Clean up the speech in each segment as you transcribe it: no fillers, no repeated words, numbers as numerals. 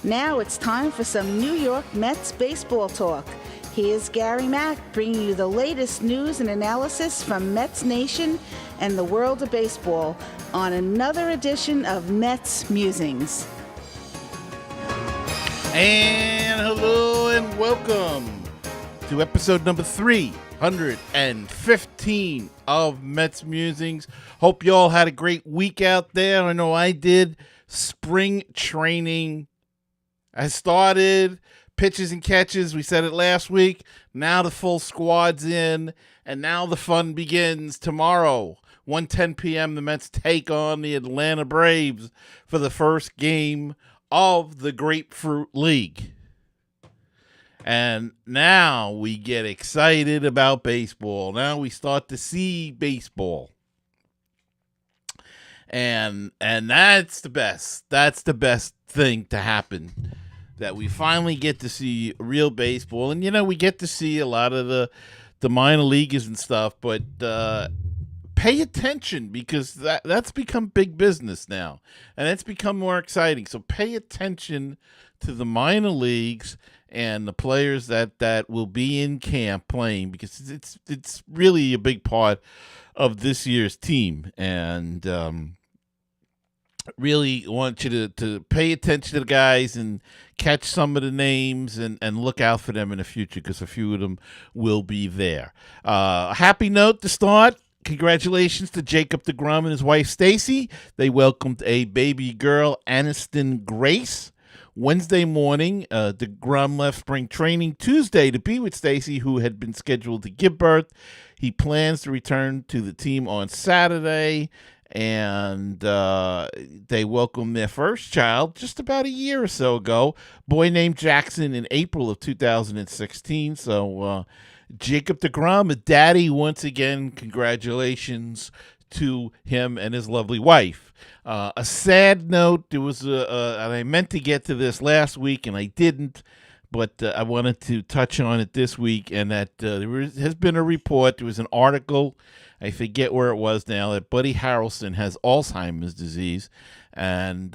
Now it's time for some New York Mets baseball talk. Here's Gary Mack bringing you the latest news and analysis from Mets Nation and the world of baseball on another edition of MetsMusings. And hello and welcome to episode number 315 of MetsMusings. Hope you all had a great week out there. I know I did. Spring training has started. Pitches and catches, we said it last week. Now the full squad's in, and now the fun begins tomorrow. 1:10 p.m., the Mets take on the Atlanta Braves for the first game of the Grapefruit League. And now we get excited about baseball. Now we start to see baseball. And that's the best. That's the best thing to happen. That we finally get to see real baseball. And, you know, we get to see a lot of the minor leaguers and stuff. But pay attention because that's become big business now. And it's become more exciting. So pay attention to the minor leagues and the players that will be in camp playing, because it's really a big part of this year's team. And really want you to pay attention to the guys and catch some of the names and look out for them in the future, because a few of them will be there. A happy note to start. Congratulations to Jacob deGrom and his wife Stacy. They welcomed a baby girl, Aniston Grace, Wednesday morning. deGrom left spring training Tuesday to be with Stacy, who had been scheduled to give birth. He plans to return to the team on Saturday, and they welcomed their first child just about a year or so ago, boy named Jackson, in April of 2016. So Jacob deGrom, a daddy once again. Congratulations to him and his lovely wife. A sad note, there was and I meant to get to this last week and I didn't, but I wanted to touch on it this week, and that there has been a report, there was an article, I forget where it was now, that Buddy Harrelson has Alzheimer's disease. And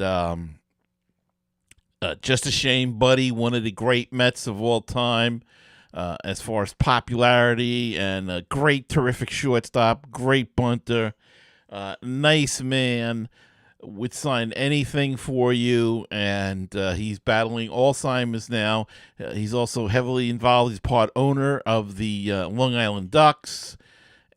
just a shame. Buddy, one of the great Mets of all time, as far as popularity, and a great, terrific shortstop, great bunter, nice man, would sign anything for you, and he's battling Alzheimer's now. He's also heavily involved. He's part owner of the Long Island Ducks,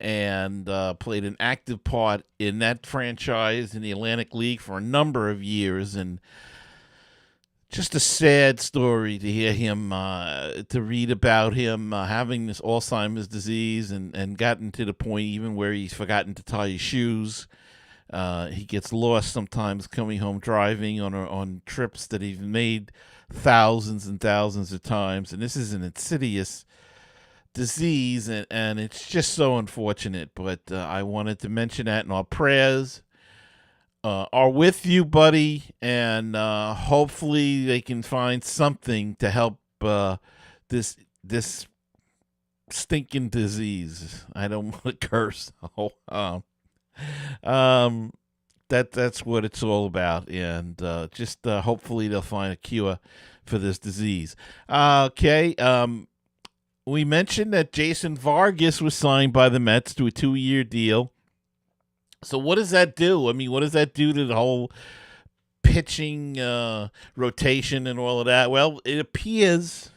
and played an active part in that franchise in the Atlantic League for a number of years. And just a sad story to hear him, to read about him having this Alzheimer's disease, and gotten to the point even where he's forgotten to tie his shoes. He gets lost sometimes coming home driving on trips that he's made thousands and thousands of times. And this is an insidious disease, and it's just so unfortunate. But I wanted to mention that, and our prayers are with you, buddy, and hopefully they can find something to help this stinking disease. I don't want to curse. That's what it's all about, and just hopefully they'll find a cure for this disease. Okay. We mentioned that Jason Vargas was signed by the Mets to a 2-year deal. So what does that do? I mean, what does that do to the whole pitching rotation and all of that? Well, it appears,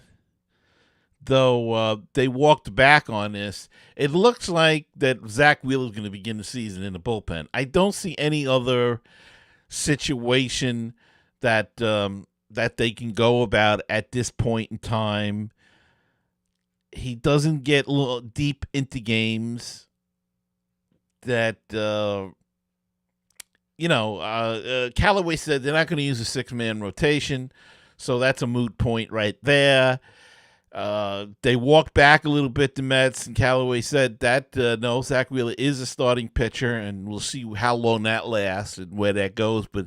though they walked back on this, it looks like that Zach Wheeler is going to begin the season in the bullpen. I don't see any other situation that they can go about at this point in time. He doesn't get deep into games that, Callaway said they're not going to use a 6-man rotation, so that's a moot point right there. They walked back a little bit, the Mets, and Callaway said that, no, Zach Wheeler is a starting pitcher, and we'll see how long that lasts and where that goes. But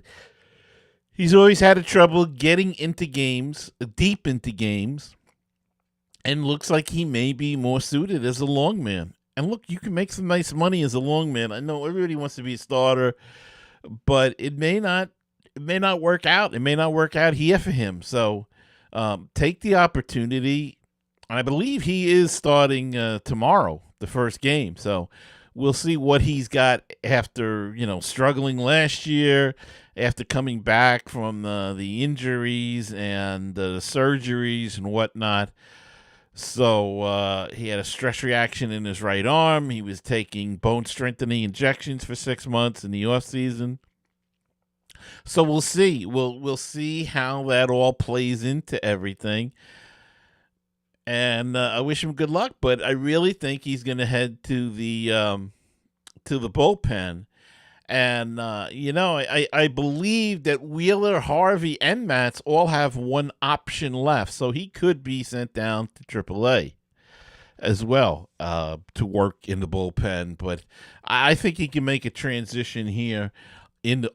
he's always had a trouble getting into games, deep into games, and looks like he may be more suited as a long man. And look, you can make some nice money as a long man. I know everybody wants to be a starter, but it may not it may not work out. It may not work out here for him. So take the opportunity. I believe he is starting tomorrow, the first game. So we'll see what he's got after, struggling last year, after coming back from the injuries and the surgeries and whatnot. So he had a stress reaction in his right arm. He was taking bone strengthening injections for 6 months in the off season. So we'll see. We'll see how that all plays into everything. And I wish him good luck, but I really think he's going to head to the bullpen. And I believe that Wheeler, Harvey, and Matz all have one option left, so he could be sent down to AAA as well to work in the bullpen. But I think he can make a transition here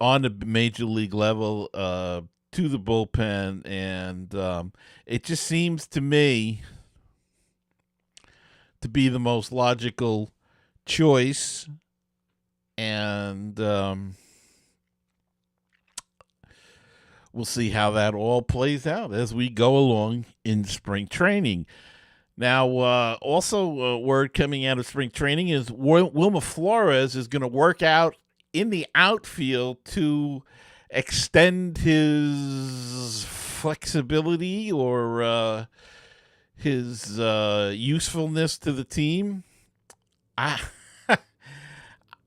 on the major league level to the bullpen, and it just seems to me to be the most logical choice. And we'll see how that all plays out as we go along in spring training. Now, also word coming out of spring training is Wilmer Flores is going to work out in the outfield to extend his flexibility or his usefulness to the team.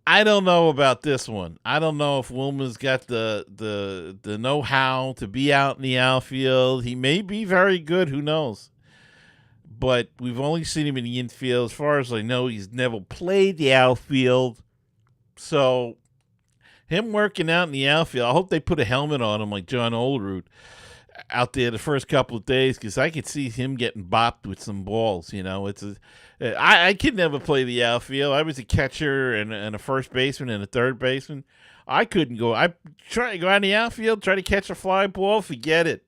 I don't know about this one. I don't know if Wilmer's got the know-how to be out in the outfield. He may be very good. Who knows? But we've only seen him in the infield. As far as I know, he's never played the outfield. So him working out in the outfield, I hope they put a helmet on him like John Olerud out there the first couple of days, because I could see him getting bopped with some balls. I could never play the outfield. I was a catcher and a first baseman and a third baseman. I couldn't go. I try to go out in the outfield, try to catch a fly ball. Forget it.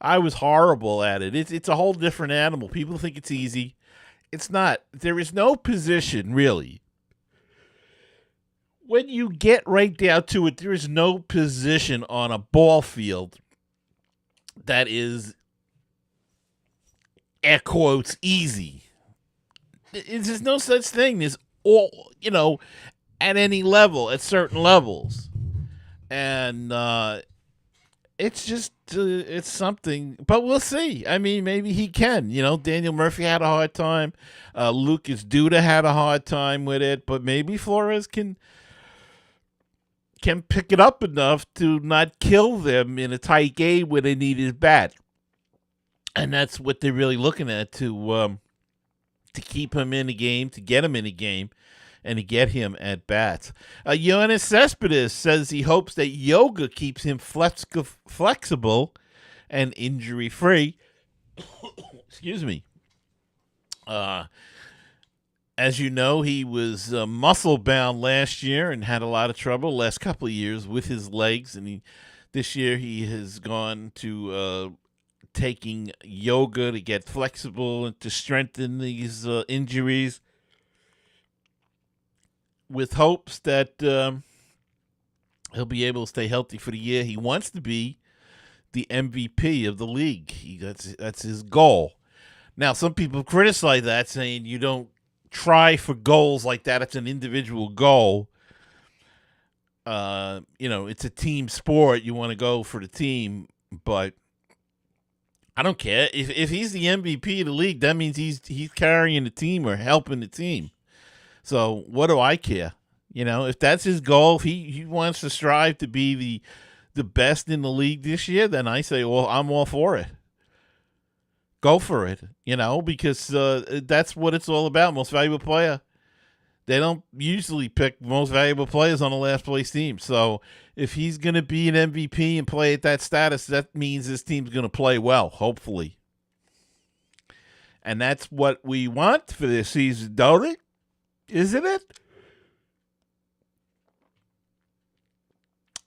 I was horrible at it. It's a whole different animal. People think it's easy. It's not. There is no position, really. When you get right down to it, there is no position on a ball field that is, air quotes, easy. There's no such thing as all, at any level, at certain levels. And it's just, it's something, but we'll see. I mean, maybe he can. Daniel Murphy had a hard time. Lucas Duda had a hard time with it, but maybe Flores can pick it up enough to not kill them in a tight game where they need his bat. And that's what they're really looking at to keep him in the game, to get him in the game, and to get him at bats. Yoenis Cespedes says he hopes that yoga keeps him flexible and injury-free. Excuse me. As you know, he was muscle-bound last year and had a lot of trouble last couple of years with his legs. And this year he has gone to taking yoga to get flexible and to strengthen these injuries, with hopes that he'll be able to stay healthy for the year. He wants to be the MVP of the league. That's his goal. Now, some people criticize that, saying you don't try for goals like that. It's an individual goal. It's a team sport. You want to go for the team, but I don't care. If he's the MVP of the league, that means he's carrying the team or helping the team. So what do I care? If that's his goal, if he wants to strive to be the best in the league this year, then I say, well, I'm all for it. Go for it, because that's what it's all about. Most valuable player. They don't usually pick most valuable players on the last place team. So if he's going to be an MVP and play at that status, that means this team's going to play well, hopefully. And that's what we want for this season, don't it? Isn't it?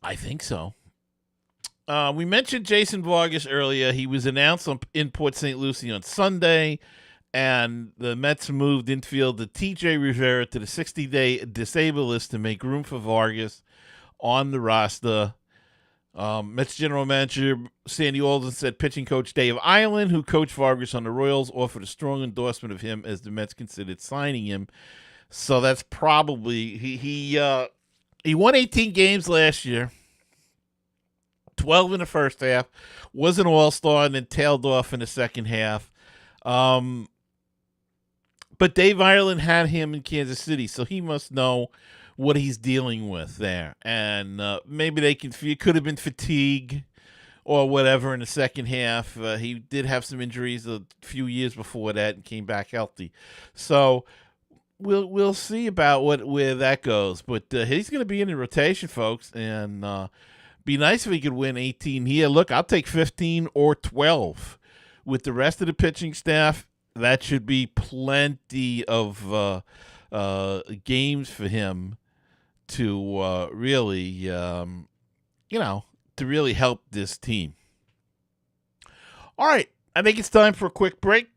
I think so. We mentioned Jason Vargas earlier. He was announced in Port St. Lucie on Sunday, and the Mets moved infielder T.J. Rivera to the 60-day disabled list to make room for Vargas on the roster. Mets general manager Sandy Alden said pitching coach Dave Eiland, who coached Vargas on the Royals, offered a strong endorsement of him as the Mets considered signing him. So that's probably he won 18 games last year, 12 in the first half, was an all-star, and then tailed off in the second half. But Dave Ireland had him in Kansas City, so he must know what he's dealing with there. And maybe it could have been fatigue or whatever in the second half. He did have some injuries a few years before that and came back healthy. So we'll see about where that goes. But he's going to be in the rotation, folks, and be nice if he could win 18 here. Look, I'll take 15 or 12. With the rest of the pitching staff, that should be plenty of games for him to really, to really help this team. All right, I think it's time for a quick break.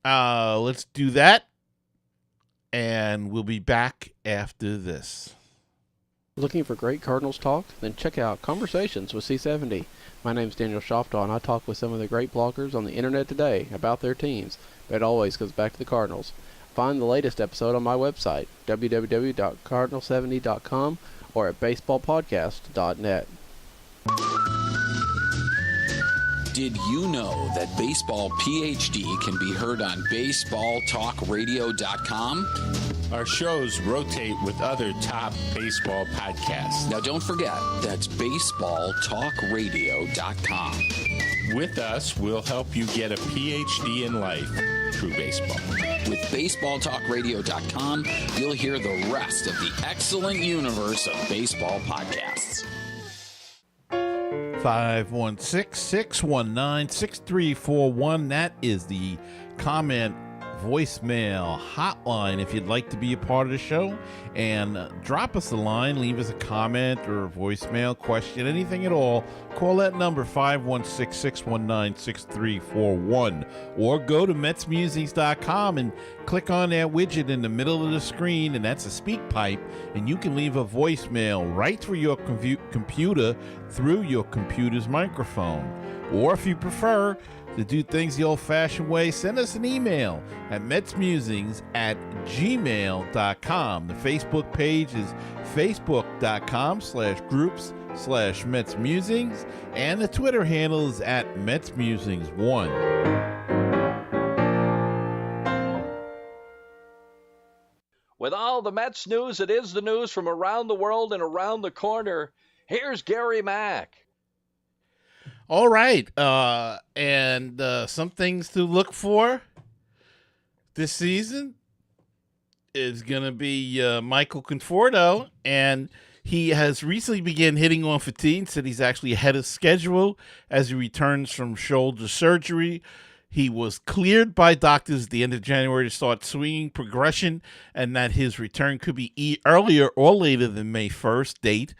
Let's do that, and we'll be back after this. Looking for great Cardinals talk? Then check out Conversations with C70. My name's Daniel Shoftaw, and I talk with some of the great bloggers on the internet today about their teams, but it always goes back to the Cardinals. Find the latest episode on my website, www.cardinal70.com, or at baseballpodcast.net. Did you know that Baseball PhD can be heard on baseballtalkradio.com? Our shows rotate with other top baseball podcasts. Now don't forget, that's baseballtalkradio.com. With us, we'll help you get a PhD in life through baseball. With baseballtalkradio.com, you'll hear the rest of the excellent universe of baseball podcasts. 516-619-6341. That is the comment voicemail hotline if you'd like to be a part of the show, and drop us a line, leave us a comment or a voicemail, question, anything at all. Call that number, 516-619-6341, or go to MetsMusings.com and click on that widget in the middle of the screen, and that's a speak pipe, and you can leave a voicemail right through your computer through your computer's microphone. Or if you prefer to do things the old-fashioned way, send us an email at metsmusings@gmail.com. The Facebook page is facebook.com/groups/MetsMusings, and the Twitter handle is at MetsMusings1. With all the Mets news, it is the news from around the world and around the corner. Here's Gary Mack. All right, and some things to look for this season is going to be Michael Conforto, and he has recently begun hitting on fatigue, said he's actually ahead of schedule as he returns from shoulder surgery. He was cleared by doctors at the end of January to start swinging progression, and that his return could be earlier or later than May 1st date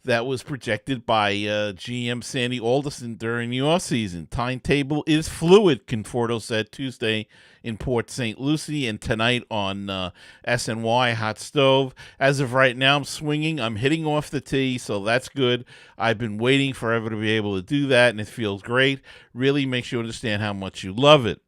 that was projected by GM Sandy Alderson during the offseason. Timetable is fluid, Conforto said Tuesday in Port St. Lucie and tonight on SNY Hot Stove. As of right now, I'm swinging. I'm hitting off the tee, so that's good. I've been waiting forever to be able to do that, and it feels great. Really makes you understand how much you love it.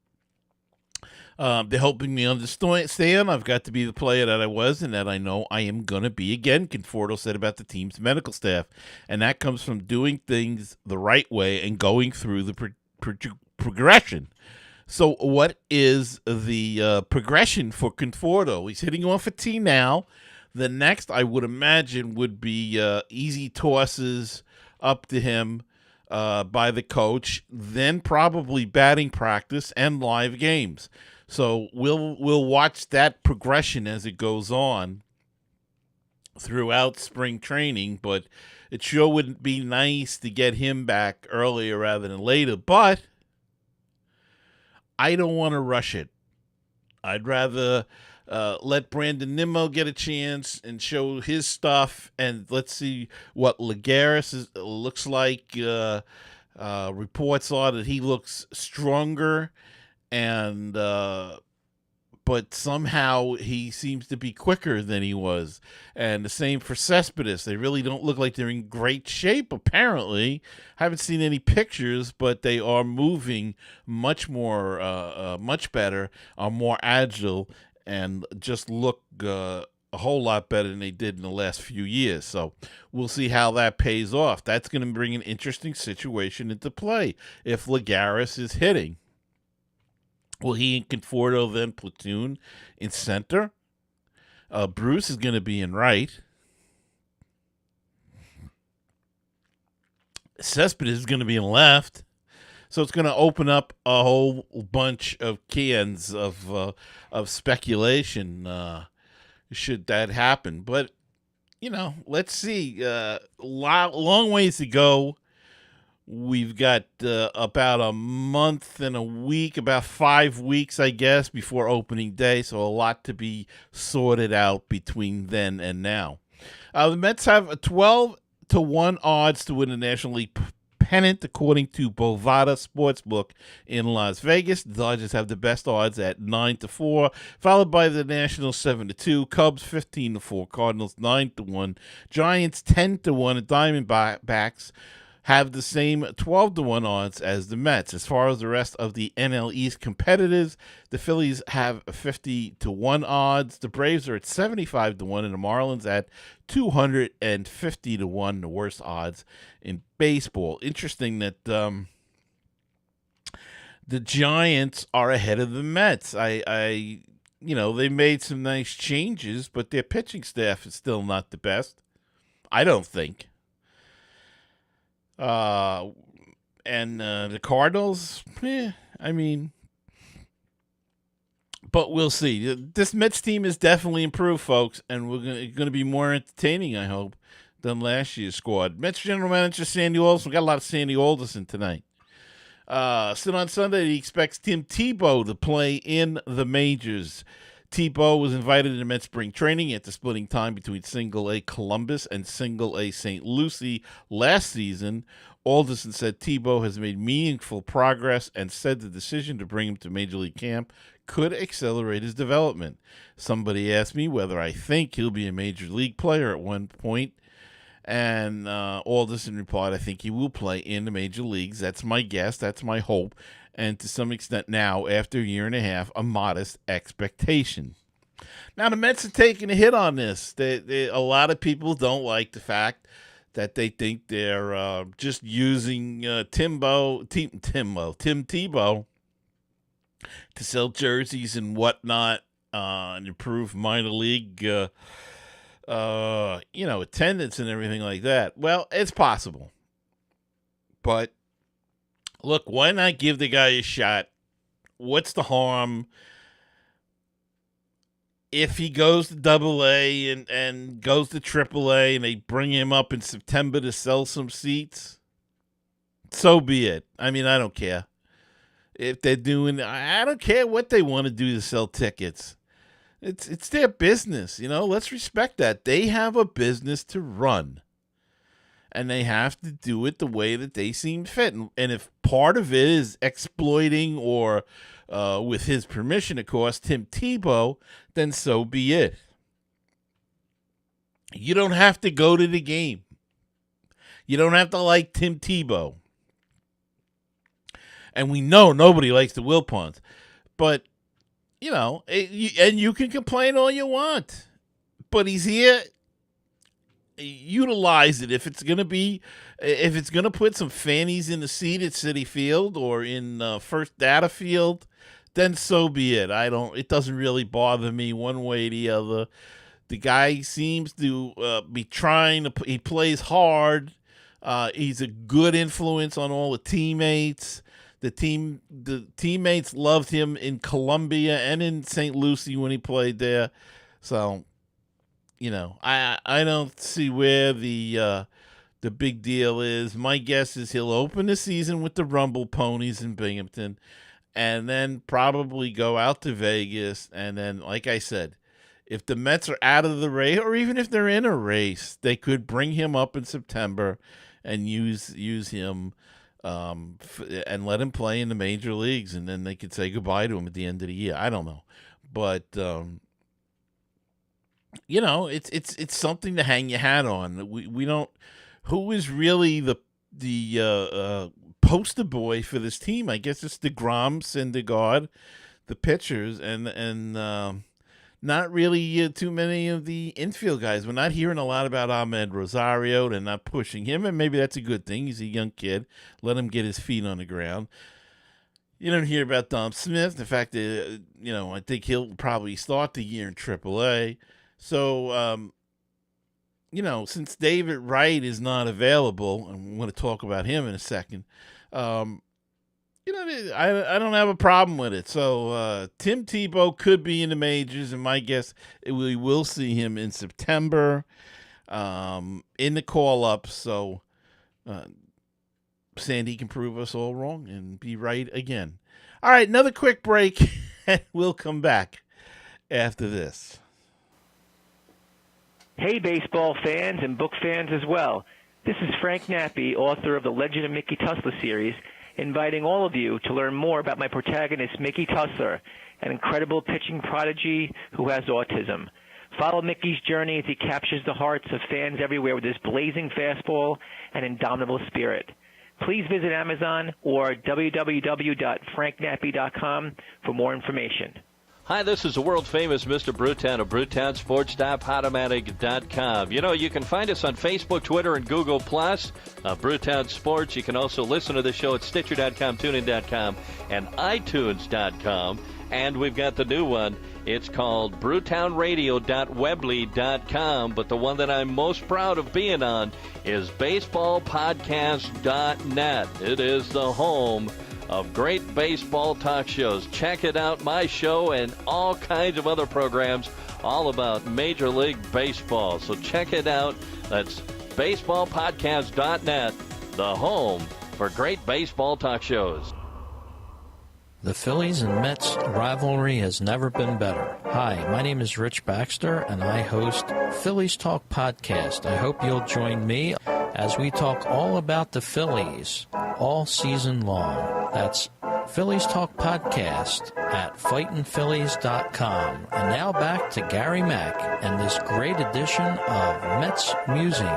They're helping me understand I've got to be the player that I was and that I know I am going to be again, Conforto said about the team's medical staff. And that comes from doing things the right way and going through the progression. So what is the progression for Conforto? He's hitting off a tee now. The next, I would imagine, would be easy tosses up to him by the coach, then probably batting practice and live games. So we'll watch that progression as it goes on throughout spring training, but it sure would be nice to get him back earlier rather than later. But I don't want to rush it. I'd rather let Brandon Nimmo get a chance and show his stuff, and let's see what Lagares looks like. Reports are that he looks stronger and but somehow he seems to be quicker than he was. And the same for Cespedes. They really don't look like they're in great shape, apparently. I haven't seen any pictures, but they are moving much more, much better, are more agile, and just look a whole lot better than they did in the last few years. So we'll see how that pays off. That's going to bring an interesting situation into play if Lagares is hitting. Will he and Conforto then platoon in center? Bruce is going to be in right. Cespedes is going to be in left. So it's going to open up a whole bunch of cans of speculation should that happen. But, let's see. Long ways to go. We've got about a month and a week, about 5 weeks, I guess, before opening day. So a lot to be sorted out between then and now. The Mets have a 12-1 odds to win the National League pennant, according to Bovada Sportsbook in Las Vegas. The Dodgers have the best odds at 9-4, followed by the Nationals 7-2, Cubs 15-4, Cardinals 9-1, Giants 10-1, and Diamondbacks have the same 12-1 odds as the Mets. As far as the rest of the NL East competitors, the Phillies have 50-1 odds. The Braves are at 75-1, and the Marlins at 250-1, the worst odds in baseball. Interesting that the Giants are ahead of the Mets. They made some nice changes, but their pitching staff is still not the best, I don't think. And the Cardinals, but we'll see. This Mets team is definitely improved, folks, and we're going to be more entertaining, I hope, than last year's squad. Mets general manager Sandy Alderson. We got a lot of Sandy Alderson tonight. Still on Sunday, he expects Tim Tebow to play in the majors. Tebow was invited to Mets spring training after splitting time between Single-A Columbus and Single-A St. Lucie last season. Alderson said Tebow has made meaningful progress and said the decision to bring him to Major League camp could accelerate his development. Somebody asked me whether I think he'll be a Major League player at one point, and Alderson replied, I think he will play in the Major Leagues. That's my guess. That's my hope. And to some extent now, after a year and a half, a modest expectation. Now, the Mets are taking a hit on this. A lot of people don't like the fact that they think they're just using Tim Tebow to sell jerseys and whatnot and improve minor league, attendance and everything like that. Well, it's possible. But look, why not give the guy a shot? What's the harm if he goes to Double-A and goes to Triple-A and they bring him up in September to sell some seats? So be it. I don't care. If they're doing, I don't care what they want to do to sell tickets. It's their business, Let's respect that. They have a business to run. And they have to do it the way that they seem fit. And if part of it is exploiting or, with his permission, of course, Tim Tebow, then so be it. You don't have to go to the game. You don't have to like Tim Tebow. And we know nobody likes the Wilpons. But, and you can complain all you want. But he's here. Utilize it. If it's going to put some fannies in the seat at Citi Field or in First Data Field, then so be it. It doesn't really bother me one way or the other. The guy seems to be trying to, he plays hard. He's a good influence on all the teammates. The teammates loved him in Columbia and in St. Lucie when he played there. So, I don't see where the big deal is. My guess is he'll open the season with the Rumble Ponies in Binghamton and then probably go out to Vegas. And then, like I said, if the Mets are out of the race, or even if they're in a race, they could bring him up in September and use him and let him play in the major leagues. And then they could say goodbye to him at the end of the year. I don't know. But it's something to hang your hat on. We don't. Who is really the poster boy for this team? I guess it's DeGrom, Syndergaard, the pitchers, and not really too many of the infield guys. We're not hearing a lot about Ahmed Rosario. They're not pushing him, and maybe that's a good thing. He's a young kid. Let him get his feet on the ground. You don't hear about Dom Smith. The fact that, I think he'll probably start the year in AAA. So, since David Wright is not available, and I'm going to talk about him in a second, I don't have a problem with it. So Tim Tebow could be in the majors, and my guess we will see him in September in the call-up. So Sandy can prove us all wrong and be right again. All right, another quick break, and we'll come back after this. Hey, baseball fans and book fans as well. This is Frank Nappi, author of the Legend of Mickey Tussler series, inviting all of you to learn more about my protagonist, Mickey Tussler, an incredible pitching prodigy who has autism. Follow Mickey's journey as he captures the hearts of fans everywhere with his blazing fastball and indomitable spirit. Please visit Amazon or www.franknappy.com for more information. Hi, this is the world-famous Mr. Brewtown of BrewtownSports.podomatic.com. You can find us on Facebook, Twitter, and Google+, Brewtown Sports. You can also listen to the show at Stitcher.com, TuneIn.com, and iTunes.com. And we've got the new one. It's called BrewtownRadio.weebly.com, but the one that I'm most proud of being on is BaseballPodcast.net. It is the home of great baseball talk shows. Check it out, my show and all kinds of other programs all about Major League Baseball. So check it out. That's BaseballPodcast.net, the home for great baseball talk shows. The Phillies and Mets rivalry has never been better. Hi, my name is Rich Baxter, and I host Phillies Talk Podcast. I hope you'll join me as we talk all about the Phillies all season long. That's Phillies Talk Podcast at fightinphillies.com. And now back to Gary Mack and this great edition of Mets Musings.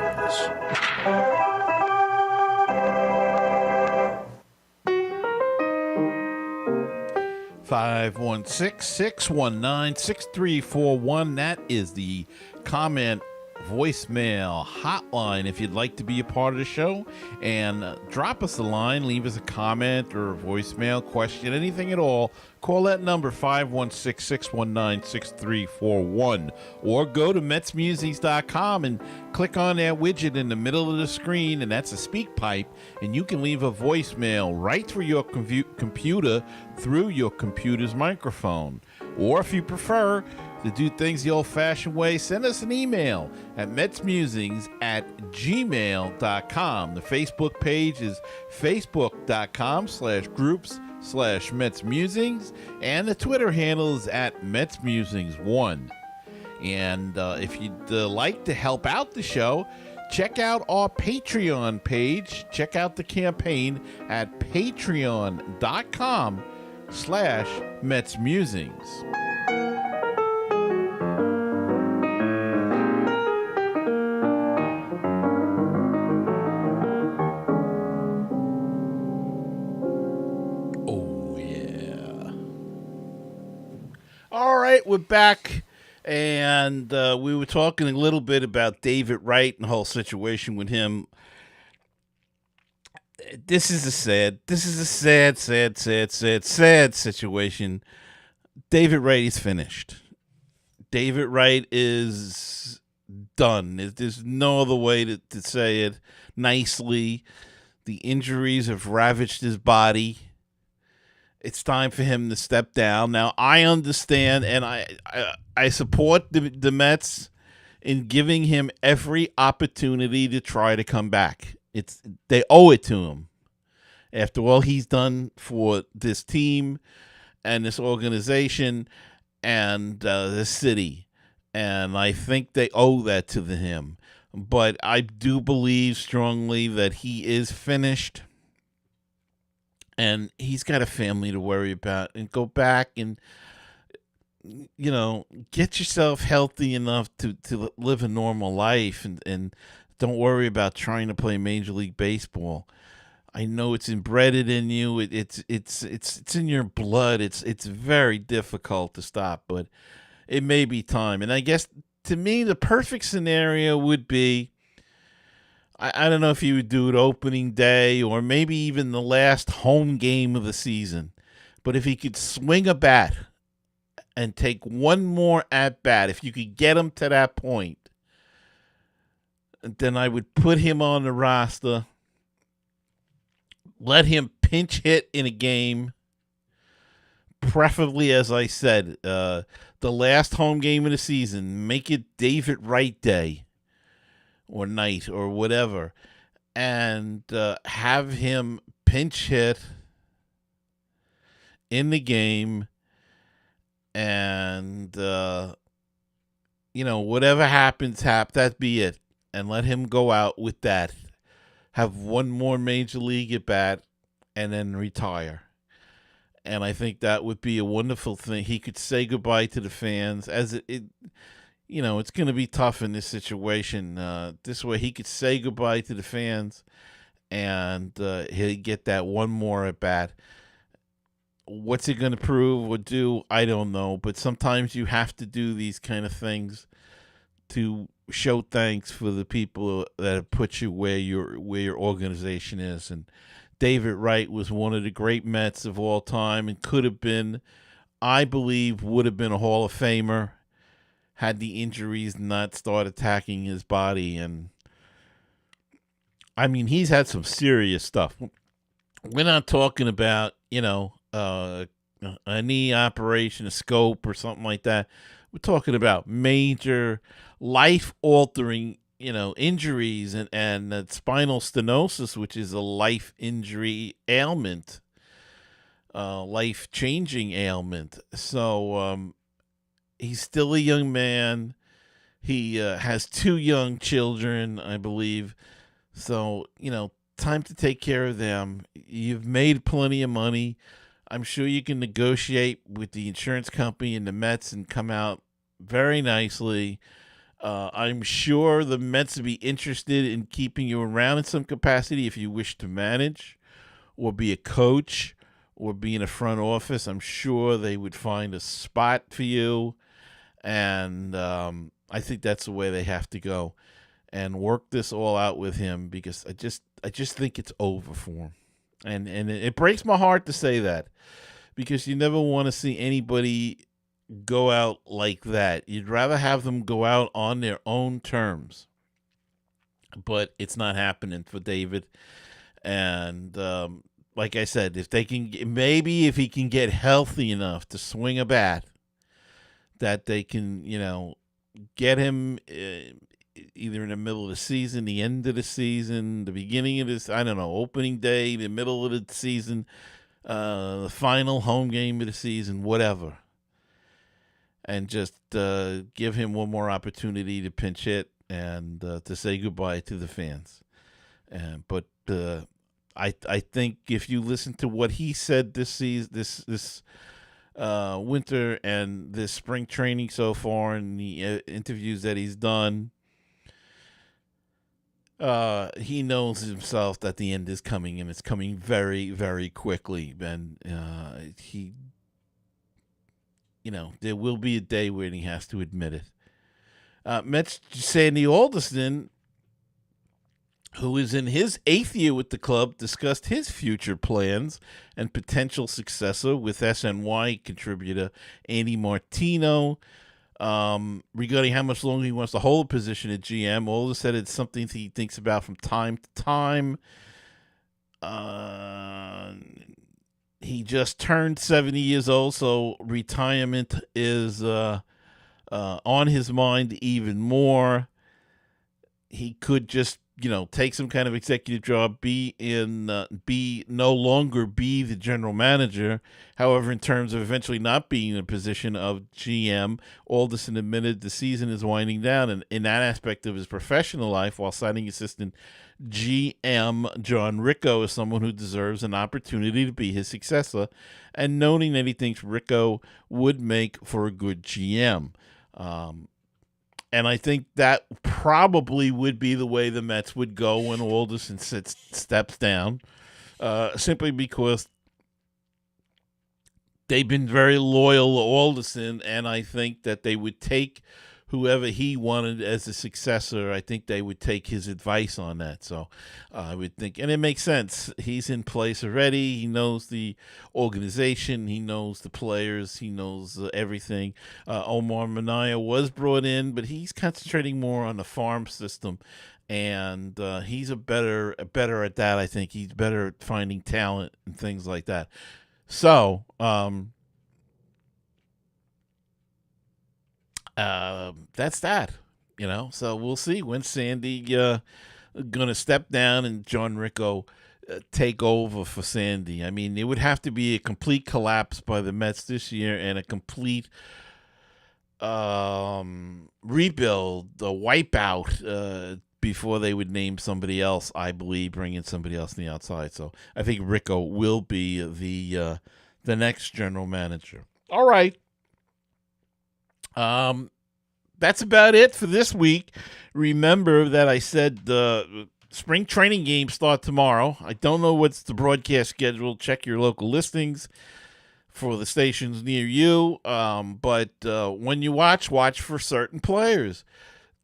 516-619-6341. That is the comment voicemail hotline if you'd like to be a part of the show, and drop us a line, leave us a comment or a voicemail, question, anything at all. Call that number 516-619-6341, or go to MetsMusings.com and click on that widget in the middle of the screen, and that's a speak pipe, and you can leave a voicemail right through your computer through your computer's microphone. Or if you prefer to do things the old-fashioned way, send us an email at metsmusings@gmail.com. The Facebook page is facebook.com/groups/MetsMusings, and the Twitter handle is at MetsMusings1. And if you'd like to help out the show, check out our Patreon page. Check out the campaign at patreon.com/MetsMusings. All right, we're back, and we were talking a little bit about David Wright and the whole situation with him. This is a sad situation. David Wright is finished. David Wright is done. There's no other way to say it nicely. The injuries have ravaged his body. It's time for him to step down. Now, I understand, and I support the Mets in giving him every opportunity to try to come back. They owe it to him. After all he's done for this team and this organization and this city. And I think they owe that to him. But I do believe strongly that he is finished. And he's got a family to worry about, and go back and get yourself healthy enough to live a normal life, and don't worry about trying to play Major League Baseball. I know it's embedded in you. It's in your blood. It's very difficult to stop, but it may be time. And I guess to me, the perfect scenario would be, I don't know if you would do it opening day or maybe even the last home game of the season, but if he could swing a bat and take one more at bat, if you could get him to that point, then I would put him on the roster. Let him pinch hit in a game, preferably, as I said, the last home game of the season. Make it David Wright Day or night or whatever, and have him pinch hit in the game, and whatever happens, that be it, and let him go out with that. Have one more major league at bat, and then retire. And I think that would be a wonderful thing. He could say goodbye to the fans, as it's going to be tough in this situation. This way, he could say goodbye to the fans, and he'll get that one more at bat. What's it going to prove or do? I don't know. But sometimes you have to do these kind of things to show thanks for the people that have put you where your organization is. And David Wright was one of the great Mets of all time, and could have been, I believe, would have been a Hall of Famer had the injuries not start attacking his body. And I mean, he's had some serious stuff. We're not talking about, a knee operation, a scope or something like that. We're talking about major life-altering, injuries and spinal stenosis, which is a life injury ailment, life-changing ailment. So he's still a young man. He has 2 young children, I believe. So, time to take care of them. You've made plenty of money. I'm sure you can negotiate with the insurance company and the Mets and come out very nicely. I'm sure the Mets would be interested in keeping you around in some capacity if you wish to manage or be a coach or be in a front office. I'm sure they would find a spot for you. And I think that's the way they have to go and work this all out with him, because I just think it's over for him. And it breaks my heart to say that, because you never want to see anybody go out like that. You'd rather have them go out on their own terms. But it's not happening for David. And like I said, if he can get healthy enough to swing a bat, that they can, get him either in the middle of the season, the end of the season, the beginning of this, opening day, the middle of the season, the final home game of the season, whatever. And just give him one more opportunity to pinch hit and to say goodbye to the fans. But I think if you listen to what he said this season, this winter and this spring training so far, and the interviews that he's done, he knows himself that the end is coming, and it's coming very, very quickly. And there will be a day when he has to admit it. Mets Sandy Alderson, who is in his 8th year with the club, discussed his future plans and potential successor with SNY contributor Andy Martino regarding how much longer he wants to hold a position at GM. Alderson said it's something he thinks about from time to time. He just turned 70 years old, so retirement is on his mind even more. He could just take some kind of executive job, no longer be the general manager. However, in terms of eventually not being in a position of GM, Alderson admitted the season is winding down, and in that aspect of his professional life, while signing assistant GM John Ricco is someone who deserves an opportunity to be his successor, and noting that he thinks Ricco would make for a good GM. And I think that probably would be the way the Mets would go when Alderson steps down, simply because they've been very loyal to Alderson, and I think that they would take whoever he wanted as a successor. I think they would take his advice on that. So I would think, and it makes sense. He's in place already. He knows the organization. He knows the players. He knows everything. Omar Minaya was brought in, but he's concentrating more on the farm system, and he's better at that. I think he's better at finding talent and things like that. So, that's that, so we'll see when Sandy gonna step down and John Ricco take over for Sandy. I mean, it would have to be a complete collapse by the Mets this year and a complete rebuild, a wipeout, before they would name somebody else, I believe, bring in somebody else on the outside. So I think Ricco will be the next general manager. All right. That's about it for this week. Remember that I said the spring training games start tomorrow. I don't know what's the broadcast schedule. Check your local listings for the stations near you. But when you watch for certain players.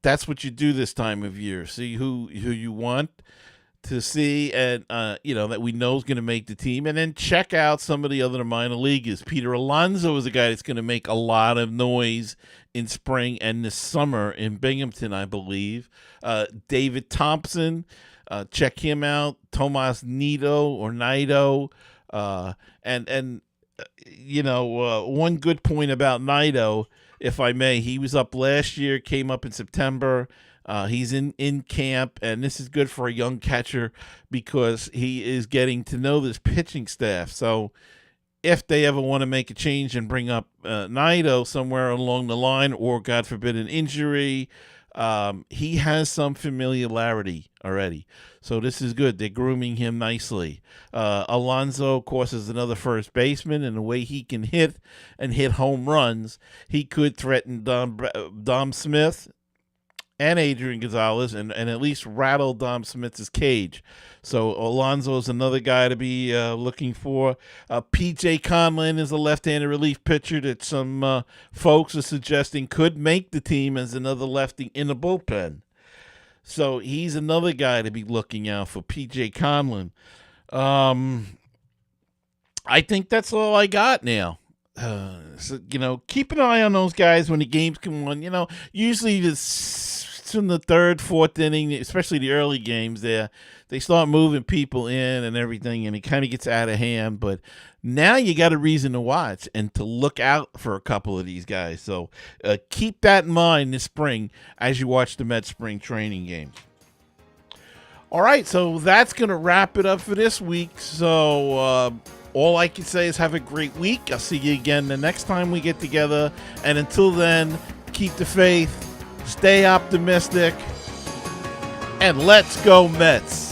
That's what you do this time of year. See who you want to see, and that we know is going to make the team, and then check out some of the other minor leaguers. Peter Alonso is a guy that's going to make a lot of noise in spring and this summer in Binghamton, I believe. David Thompson, check him out. Tomas Nido, and one good point about Nido, if I may, he was up last year, came up in September. He's in camp, and this is good for a young catcher because he is getting to know this pitching staff. So if they ever want to make a change and bring up Nido somewhere along the line, or God forbid an injury, he has some familiarity already. So this is good. They're grooming him nicely. Alonso, of course, is another first baseman, and the way he can hit home runs, he could threaten Dom Smith and Adrian Gonzalez, and at least rattle Dom Smith's cage. So Alonso is another guy to be looking for. P.J. Conlon is a left-handed relief pitcher that some folks are suggesting could make the team as another lefty in the bullpen. So he's another guy to be looking out for, P.J. Conlon. I think that's all I got now. Keep an eye on those guys when the games come on. Usually in the third, fourth inning, especially the early games there, they start moving people in and everything, and it kind of gets out of hand. But now you got a reason to watch and to look out for a couple of these guys. So keep that in mind this spring as you watch the Mets spring training games. All right, so that's going to wrap it up for this week. So all I can say is have a great week. I'll see you again the next time we get together. And until then, keep the faith. Stay optimistic, and let's go Mets.